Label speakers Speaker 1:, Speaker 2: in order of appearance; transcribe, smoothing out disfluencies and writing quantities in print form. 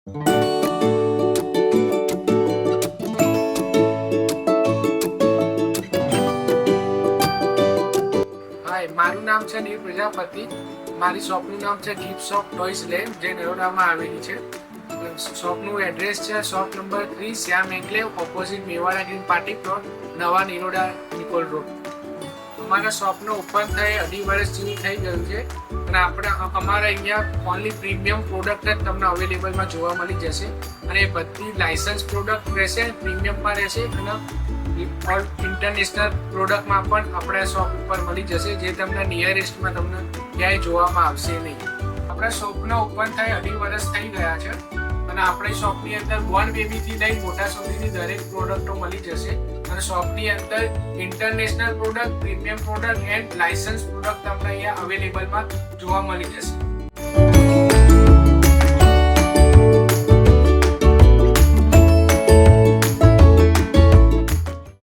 Speaker 1: હાય, મારું નામ છે નીર પ્રજાપતિ. મારી શોપનું નામ છે ગિફ્ટ શોપ ટોયઝ લેન્ડ, જે નરોડામાં આવેલી છે. શોપનું એડ્રેસ છે shop number 3 Shyam enclave, opposite Mewada green party plot, નવા નિરોડા નિકોલ રોડ. અમારા શોપનો ઓપન થઈ 2.5 વર્ષ જેવું થઈ ગયું છે અને અમારા અહીંયા ઓનલી પ્રીમિયમ પ્રોડક્ટ જ તમને અવેલેબલમાં જોવા મળી જશે અને બધી લાયસન્સ પ્રોડક્ટ રહેશે, પ્રીમિયમમાં રહેશે અને ઇન્ટરનેશનલ પ્રોડક્ટમાં પણ આપણા શોપ ઉપર મળી જશે, જે તમને નિયરેસ્ટમાં તમને ક્યાંય જોવામાં આવશે નહીં. આપણા શોપનો ઓપન થઈ 2.5 વર્ષ થઈ ગયા છે અને આપણી શોપની અંદર બોર્ન બેબીથી લઈ મોટા સુધીની દરેક પ્રોડક્ટો મળી જશે અને શોપની અંદર international product, premium product and licence product તમને અહીંયા અવેલેબલમાં જોવા મળી જશે.